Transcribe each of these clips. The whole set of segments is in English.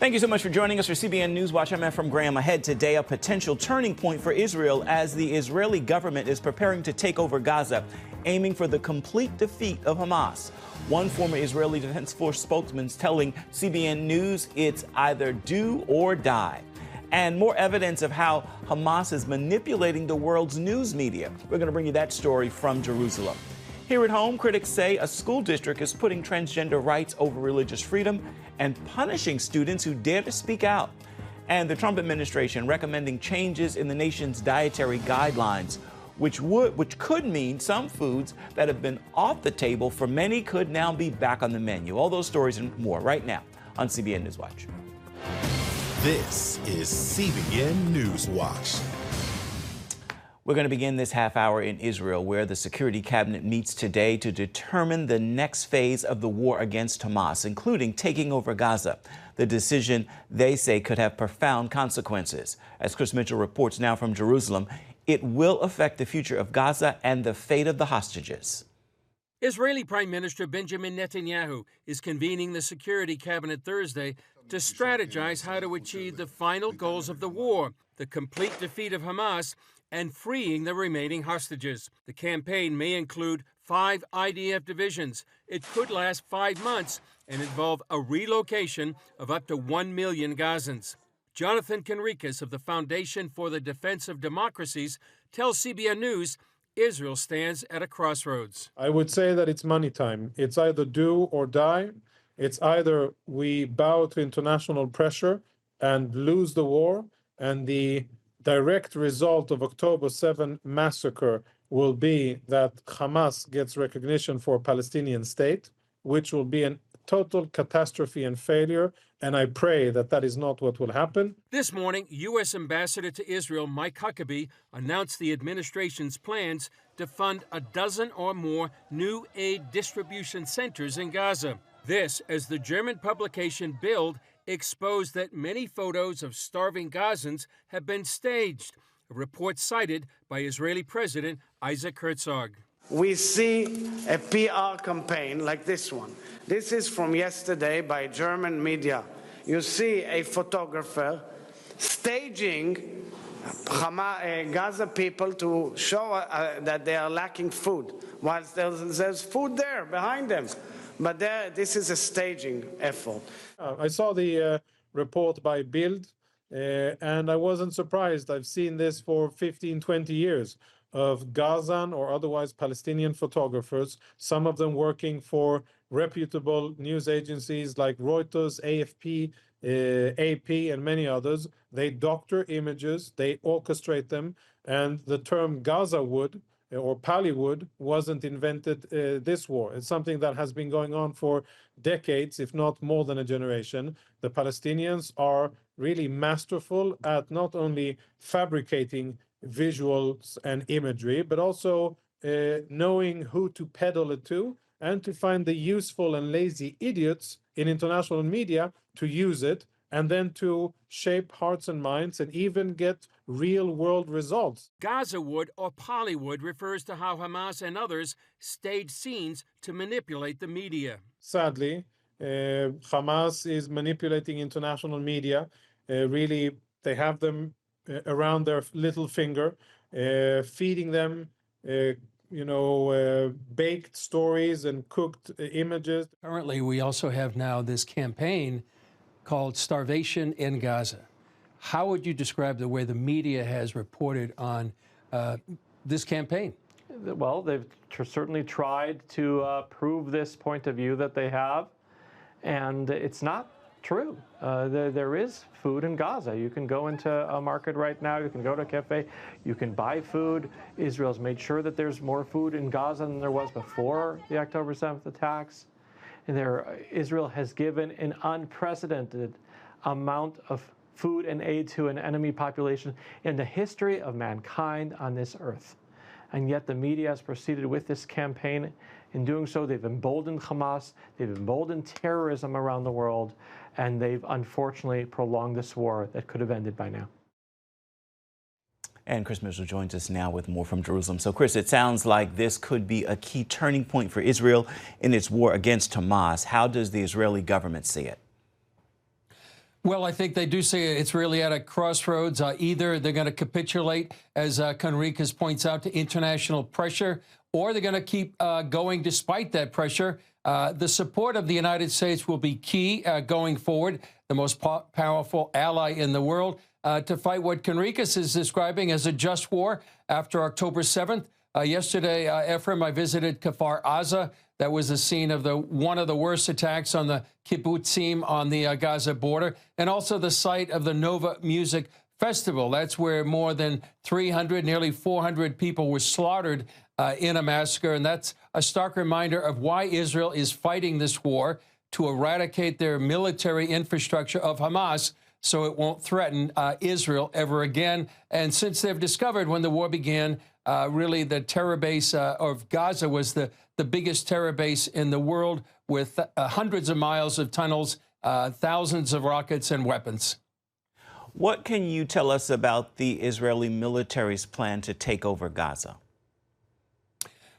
Thank you so much for joining us for CBN NewsWatch. I'm Ephraim Graham. Ahead today, a potential turning point for Israel as the Israeli government is preparing to take over Gaza, aiming for the complete defeat of Hamas. One former Israeli Defense Force spokesman telling CBN News it's either do or die. And more evidence of how Hamas is manipulating the world's news media. We're going to bring you that story from Jerusalem. Here at home, critics say a school district is putting transgender rights over religious freedom and punishing students who dare to speak out. And the Trump administration recommending changes in the nation's dietary guidelines, which could mean some foods that have been off the table for many could now be back on the menu. All those stories and more right now on CBN NewsWatch. This is CBN NewsWatch. We're going to begin this half hour in Israel, where the Security Cabinet meets today to determine the next phase of the war against Hamas, including taking over Gaza. The decision, they say, could have profound consequences. As Chris Mitchell reports now from Jerusalem, it will affect the future of Gaza and the fate of the hostages. Israeli Prime Minister Benjamin Netanyahu is convening the Security Cabinet Thursday to strategize how to achieve the final goals of the war, the complete defeat of Hamas and freeing the remaining hostages. The campaign may include 5 IDF divisions. It could last 5 months and involve a relocation of up to 1 million Gazans. Jonathan Conricus of the Foundation for the Defense of Democracies tells CBN News Israel stands at a crossroads. I would say that it's money time. It's either do or die. It's either we bow to international pressure and lose the war, and the direct result of October 7 massacre will be that Hamas gets recognition for a Palestinian state, which will be a total catastrophe and failure. And I pray that that is not what will happen. This morning, U.S. Ambassador to Israel Mike Huckabee announced the administration's plans to fund a dozen or more new aid distribution centers in Gaza. This, as the German publication Bild exposed that many photos of starving Gazans have been staged, a report cited by Israeli President Isaac Herzog. We see a PR campaign like this one. This is from yesterday by German media. You see a photographer staging Gaza people to show that they are lacking food, whilst there's food there behind them. But this is a staging effort. I saw the report by Bild, and I wasn't surprised. I've seen this for 15, 20 years of Gazan or otherwise Palestinian photographers, some of them working for reputable news agencies like Reuters, AFP, AP, and many others. They doctor images, they orchestrate them, and the term Gaza wood or Pallywood wasn't invented this war. It's something that has been going on for decades, if not more than a generation. The Palestinians are really masterful at not only fabricating visuals and imagery, but also knowing who to peddle it to and to find the useful and lazy idiots in international media to use it and then to shape hearts and minds and even get real-world results. Gaza wood or Pollywood refers to how Hamas and others stage scenes to manipulate the media. Sadly, Hamas is manipulating international media. Really, they have them around their little finger, feeding them, baked stories and cooked images. Currently, we also have now this campaign called Starvation in Gaza. How would you describe the way the media has reported on this campaign? Well, they've certainly tried to prove this point of view that they have, and it's not true. There is food in Gaza. You can go into a market right now, you can go to a cafe, you can buy food. Israel's made sure that there's more food in Gaza than there was before the October 7th attacks. And Israel has given an unprecedented amount of food and aid to an enemy population in the history of mankind on this earth. And yet the media has proceeded with this campaign. In doing so, they've emboldened Hamas, they've emboldened terrorism around the world, and they've unfortunately prolonged this war that could have ended by now. And Chris Mitchell joins us now with more from Jerusalem. So, Chris, it sounds like this could be a key turning point for Israel in its war against Hamas. How does the Israeli government see it? Well, I think they do say it's really at a crossroads. Either they're going to capitulate, as Conricus points out, to international pressure, or they're going to keep going despite that pressure. The support of the United States will be key going forward, the most powerful ally in the world, to fight what Conricus is describing as a just war after October 7th. Yesterday, Ephraim, I visited Kfar Aza. That was the scene of one of the worst attacks on the kibbutzim on the Gaza border, and also the site of the Nova Music Festival. That's where more than 300, nearly 400 people were slaughtered in a massacre. And that's a stark reminder of why Israel is fighting this war, to eradicate their military infrastructure of Hamas so it won't threaten Israel ever again. And since they've discovered when the war began, really the terror base of Gaza was the biggest terror base in the world, with hundreds of miles of tunnels, thousands of rockets and weapons. What can you tell us about the Israeli military's plan to take over Gaza?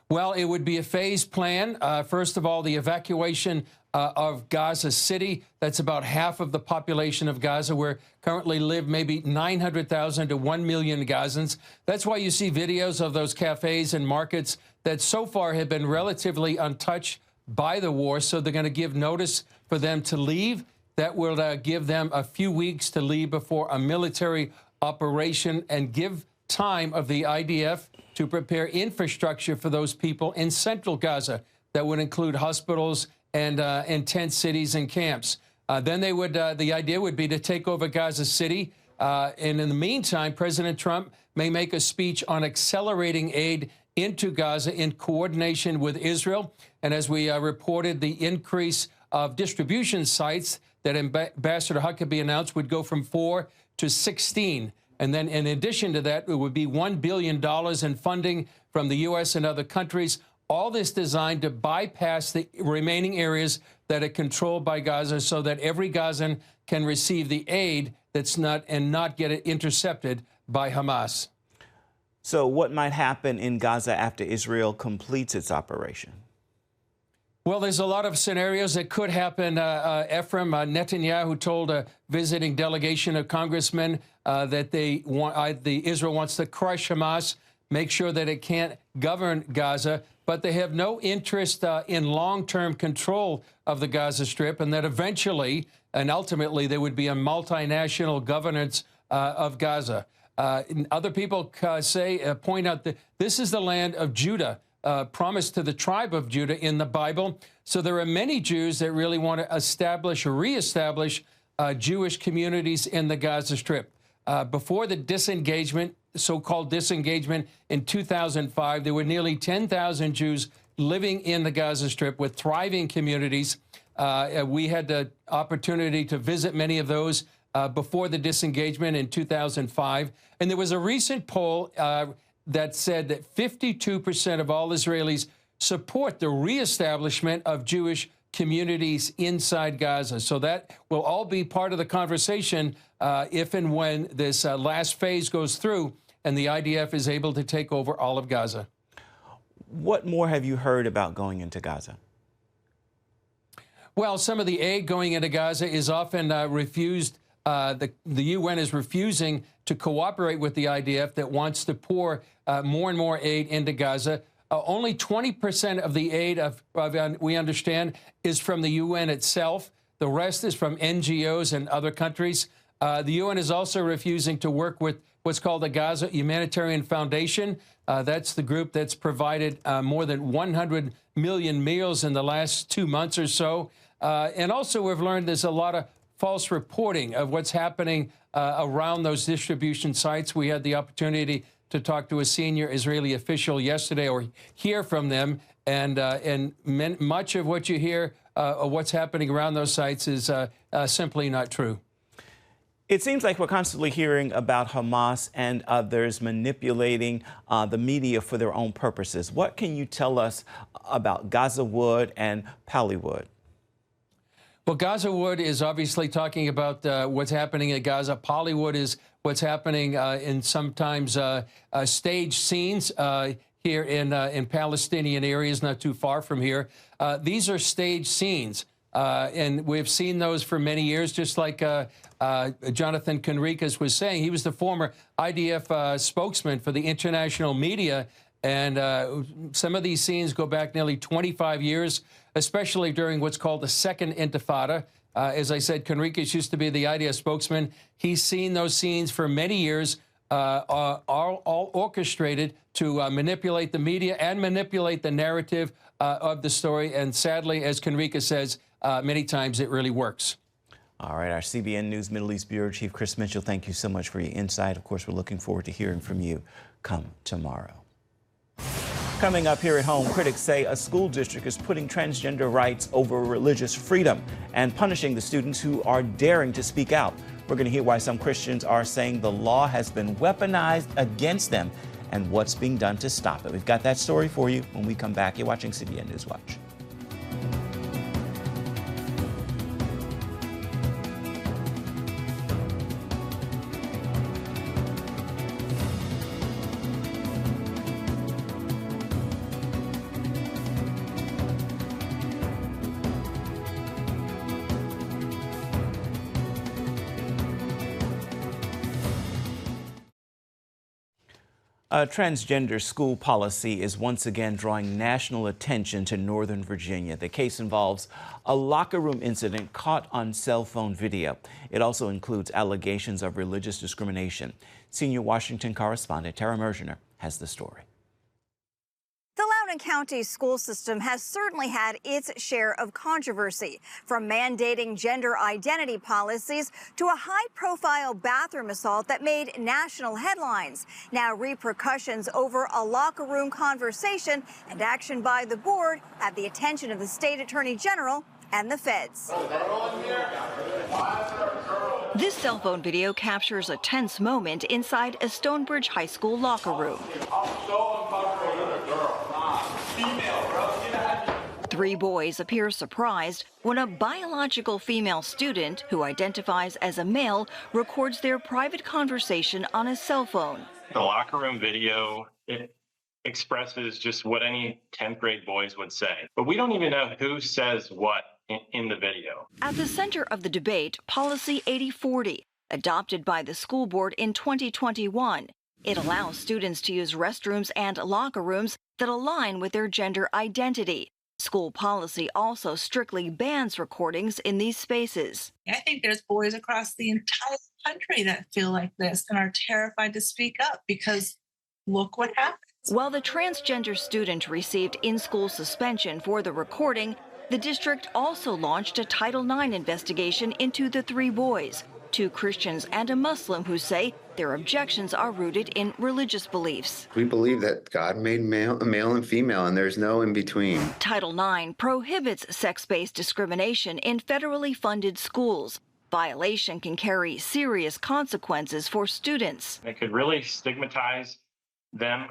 Well, it would be a phased plan. First of all, the evacuation of Gaza City. That's about half of the population of Gaza, where currently live maybe 900,000 to 1 million Gazans. That's why you see videos of those cafes and markets that so far have been relatively untouched by the war. So they're going to give notice for them to leave. That will give them a few weeks to leave before a military operation, and give time of the IDF to prepare infrastructure for those people in central Gaza. That would include hospitals and tent cities and camps. Then they would, the idea would be to take over Gaza City. And in the meantime, President Trump may make a speech on accelerating aid into Gaza in coordination with Israel. And as we reported, the increase of distribution sites that Ambassador Huckabee announced would go from 4 to 16. And then in addition to that, it would be $1 billion in funding from the U.S. and other countries. All this designed to bypass the remaining areas that are controlled by Gaza, so that every Gazan can receive the aid that's not get it intercepted by Hamas. So what might happen in Gaza after Israel completes its operation? Well, there's a lot of scenarios that could happen. Ephraim, Netanyahu told a visiting delegation of congressmen that Israel wants to crush Hamas, make sure that it can't govern Gaza, but they have no interest in long-term control of the Gaza Strip, and that eventually and ultimately there would be a multinational governance of Gaza. Other people point out that this is the land of Judah, promised to the tribe of Judah in the Bible. So there are many Jews that really want to establish or reestablish Jewish communities in the Gaza Strip. Before the disengagement, so-called disengagement in 2005, there were nearly 10,000 Jews living in the Gaza Strip with thriving communities. We had the opportunity to visit many of those before the disengagement in 2005. And there was a recent poll that said that 52% of all Israelis support the reestablishment of Jewish communities inside Gaza. So that will all be part of the conversation if and when this last phase goes through and the IDF is able to take over all of Gaza. What more have you heard about going into Gaza? Well, some of the aid going into Gaza is often refused. The UN is refusing to cooperate with the IDF that wants to pour more and more aid into Gaza. Only 20% of the aid, we understand, is from the UN itself. The rest is from NGOs and other countries. The UN is also refusing to work with what's called the Gaza Humanitarian Foundation. That's the group that's provided more than 100 million meals in the last 2 months or so. And also we've learned there's a lot of false reporting of what's happening around those distribution sites. We had the opportunity to talk to a senior Israeli official yesterday, or hear from them, and much of what you hear of what's happening around those sites is simply not true. It seems like we're constantly hearing about Hamas and others manipulating the media for their own purposes. What can you tell us about Gaza Wood and Pallywood? Well, Gaza Wood is obviously talking about what's happening at Gaza. Pallywood is what's happening in sometimes staged scenes here in Palestinian areas not too far from here. These are staged scenes. And we've seen those for many years, just like Jonathan Conricas was saying. He was the former IDF spokesman for the international media. And some of these scenes go back nearly 25 years, especially during what's called the Second Intifada. As I said, Conricas used to be the IDF spokesman. He's seen those scenes for many years, all orchestrated to manipulate the media and manipulate the narrative of the story. And sadly, as Conricas says, many times it really works. All right, our CBN News Middle East Bureau Chief Chris Mitchell, thank you so much for your insight. Of course, we're looking forward to hearing from you come tomorrow. Coming up here at home, critics say a school district is putting transgender rights over religious freedom and punishing the students who are daring to speak out. We're going to hear why some Christians are saying the law has been weaponized against them and what's being done to stop it. We've got that story for you when we come back. You're watching CBN News Watch. A transgender school policy is once again drawing national attention to Northern Virginia. The case involves a locker room incident caught on cell phone video. It also includes allegations of religious discrimination. Senior Washington correspondent Tara Mergener has the story. The Loudoun County school system has certainly had its share of controversy, from mandating gender identity policies to a high-profile bathroom assault that made national headlines. Now repercussions over a locker room conversation and action by the board at the attention of the state attorney general and the feds. This cell phone video captures a tense moment inside a Stonebridge High School locker room. Three boys appear surprised when a biological female student who identifies as a male records their private conversation on a cell phone. The locker room video, it expresses just what any 10th grade boys would say. But we don't even know who says what in the video. At the center of the debate, Policy 8040, adopted by the school board in 2021. It allows students to use restrooms and locker rooms that align with their gender identity. School policy also strictly bans recordings in these spaces. I think there's boys across the entire country that feel like this and are terrified to speak up because look what happens. While the transgender student received in-school suspension for the recording, the district also launched a Title IX investigation into the three boys, two Christians and a Muslim who say their objections are rooted in religious beliefs. We believe that God made male and female, and there's no in between. Title IX prohibits sex-based discrimination in federally funded schools. Violation can carry serious consequences for students. It could really stigmatize them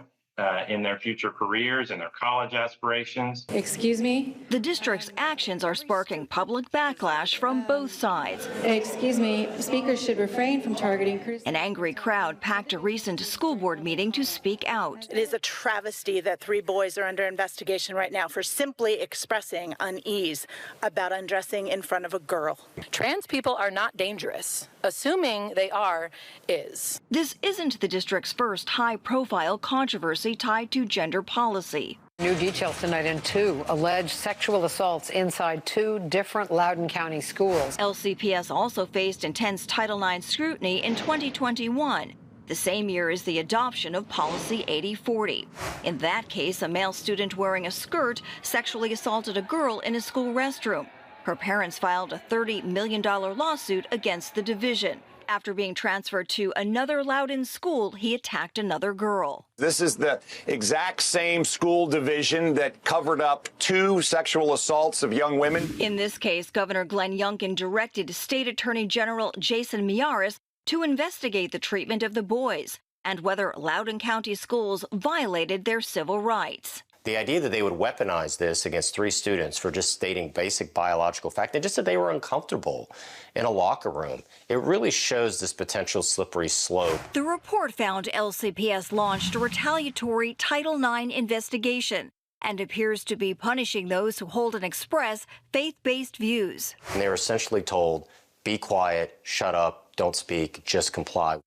in their future careers and their college aspirations. Excuse me? The district's actions are sparking public backlash from both sides. Excuse me, speakers should refrain from targeting Christians. An angry crowd packed a recent school board meeting to speak out. It is a travesty that three boys are under investigation right now for simply expressing unease about undressing in front of a girl. Trans people are not dangerous. Assuming they are is. This isn't the district's first high-profile controversy tied to gender policy. New details tonight in two alleged sexual assaults inside two different Loudoun County schools. LCPS also faced intense Title IX scrutiny in 2021, the same year as the adoption of Policy 8040. In that case, a male student wearing a skirt sexually assaulted a girl in a school restroom. Her parents filed a $30 million lawsuit against the division. After being transferred to another Loudoun school, he attacked another girl. This is the exact same school division that covered up two sexual assaults of young women. In this case, Governor Glenn Youngkin directed State Attorney General Jason Miyares to investigate the treatment of the boys and whether Loudoun County schools violated their civil rights. The idea that they would weaponize this against three students for just stating basic biological fact, and just that they were uncomfortable in a locker room, it really shows this potential slippery slope. The report found LCPS launched a retaliatory Title IX investigation and appears to be punishing those who hold and express faith-based views. And they were essentially told, be quiet, shut up, don't speak, just comply.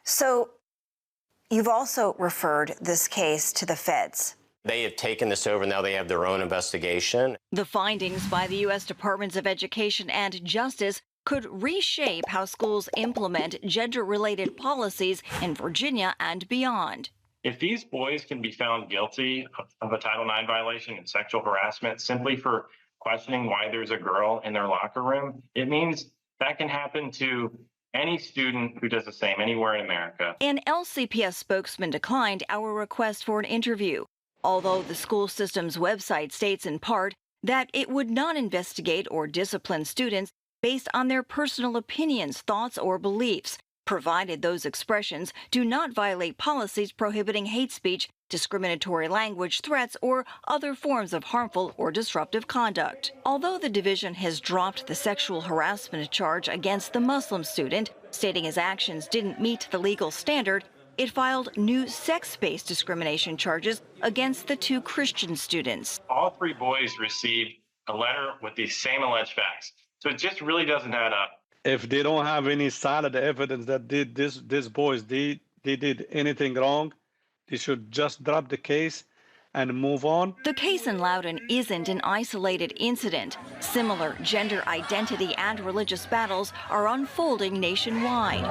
So you've also referred this case to the feds. They have taken this over. Now they have their own investigation. The findings by the U.S. Departments of Education and Justice could reshape how schools implement gender-related policies in Virginia and beyond. If these boys can be found guilty of a Title IX violation and sexual harassment simply for questioning why there's a girl in their locker room, it means that can happen to any student who does the same anywhere in America. An LCPS spokesman declined our request for an interview, although the school system's website states in part that it would not investigate or discipline students based on their personal opinions, thoughts, or beliefs, provided those expressions do not violate policies prohibiting hate speech, discriminatory language, threats, or other forms of harmful or disruptive conduct. Although the division has dropped the sexual harassment charge against the Muslim student, stating his actions didn't meet the legal standard, it filed new sex-based discrimination charges against the two Christian students. All three boys received a letter with the same alleged facts. So it just really doesn't add up. If they don't have any solid evidence that these boys did anything wrong, they should just drop the case and move on. The case in Loudoun isn't an isolated incident. Similar gender identity and religious battles are unfolding nationwide.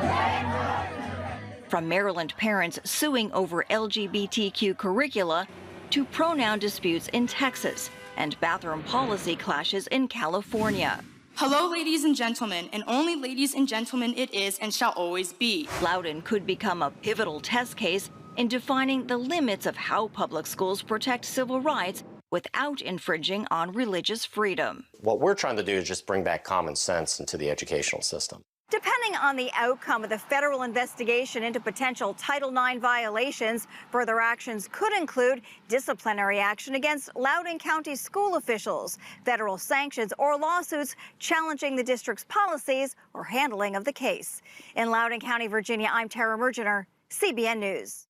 From Maryland parents suing over LGBTQ curricula to pronoun disputes in Texas and bathroom policy clashes in California. Hello, ladies and gentlemen, and only ladies and gentlemen it is and shall always be. Loudoun could become a pivotal test case in defining the limits of how public schools protect civil rights without infringing on religious freedom. What we're trying to do is just bring back common sense into the educational system. Depending on the outcome of the federal investigation into potential Title IX violations, further actions could include disciplinary action against Loudoun County school officials, federal sanctions, or lawsuits challenging the district's policies or handling of the case. In Loudoun County, Virginia, I'm Tara Mergener, CBN News.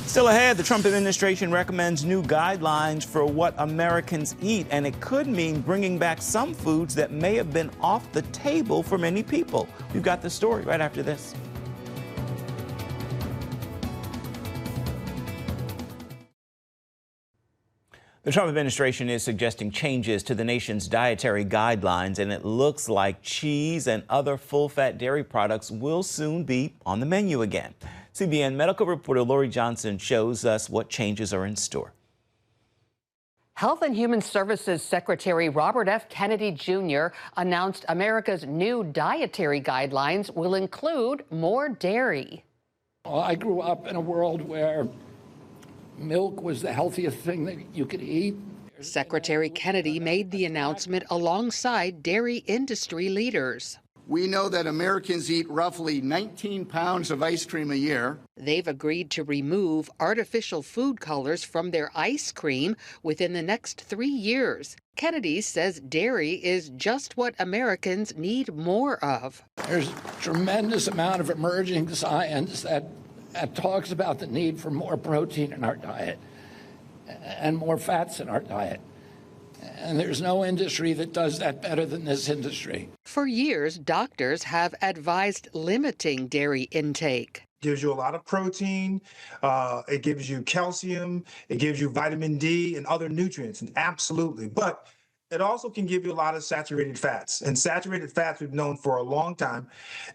Still ahead, the Trump administration recommends new guidelines for what Americans eat, and it could mean bringing back some foods that may have been off the table for many people. We've got the story right after this. The Trump administration is suggesting changes to the nation's dietary guidelines, and it looks like cheese and other full-fat dairy products will soon be on the menu again. CBN medical reporter Lori Johnson shows us what changes are in store. Health and Human Services Secretary Robert F. Kennedy Jr. announced America's new dietary guidelines will include more dairy. Well, I grew up in a world where milk was the healthiest thing that you could eat. Secretary Kennedy made the announcement alongside dairy industry leaders. We know that Americans eat roughly 19 pounds of ice cream a year. They've agreed to remove artificial food colors from their ice cream within the next 3 years. Kennedy says dairy is just what Americans need more of. There's a tremendous amount of emerging science that talks about the need for more protein in our diet and more fats in our diet. And there's no industry that does that better than this industry. For years, doctors have advised limiting dairy intake. Gives you a lot of protein, it gives you calcium, it gives you vitamin D and other nutrients, and absolutely. But it also can give you a lot of saturated fats. And saturated fats, we've known for a long time,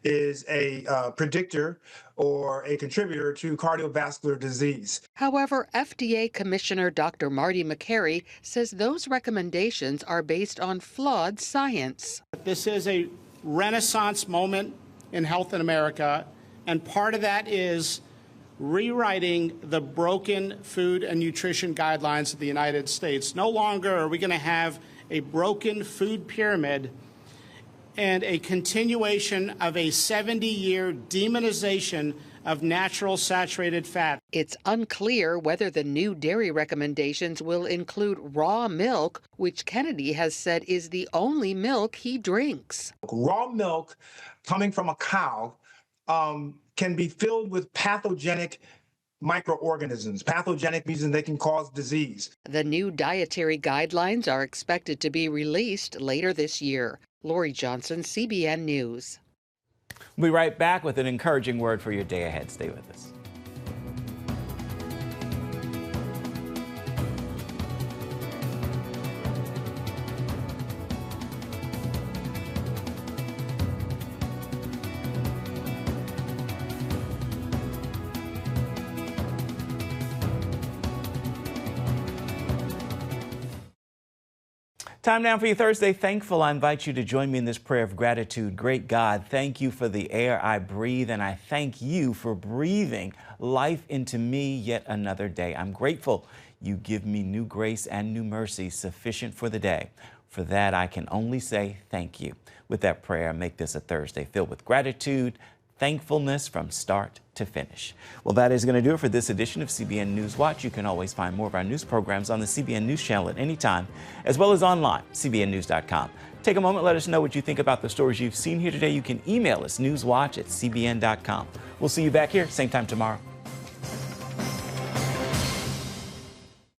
is a predictor or a contributor to cardiovascular disease. However, FDA Commissioner Dr. Marty Makary says those recommendations are based on flawed science. This is a renaissance moment in health in America, and part of that is rewriting the broken food and nutrition guidelines of the United States. No longer are we going to have a broken food pyramid and a continuation of a 70-year demonization of natural saturated fat. It's unclear whether the new dairy recommendations will include raw milk, which Kennedy has said is the only milk he drinks. Raw milk coming from a cow can be filled with pathogenic microorganisms. Pathogenic means they can cause disease. The new dietary guidelines are expected to be released later this year. Lori Johnson, CBN News. We'll be right back with an encouraging word for your day ahead. Stay with us. Time now for your Thursday Thankful. I invite you to join me in this prayer of gratitude. Great God, thank you for the air I breathe, and I thank you for breathing life into me yet another day. I'm grateful you give me new grace and new mercy sufficient for the day. For that, I can only say thank you. With that prayer, make this a Thursday filled with gratitude, thankfulness from start to finish. Well, that is going to do it for this edition of CBN NewsWatch. You can always find more of our news programs on the CBN News channel at any time, as well as online, cbnnews.com. Take a moment, let us know what you think about the stories you've seen here today. You can email us, newswatch@cbn.com. We'll see you back here, same time tomorrow.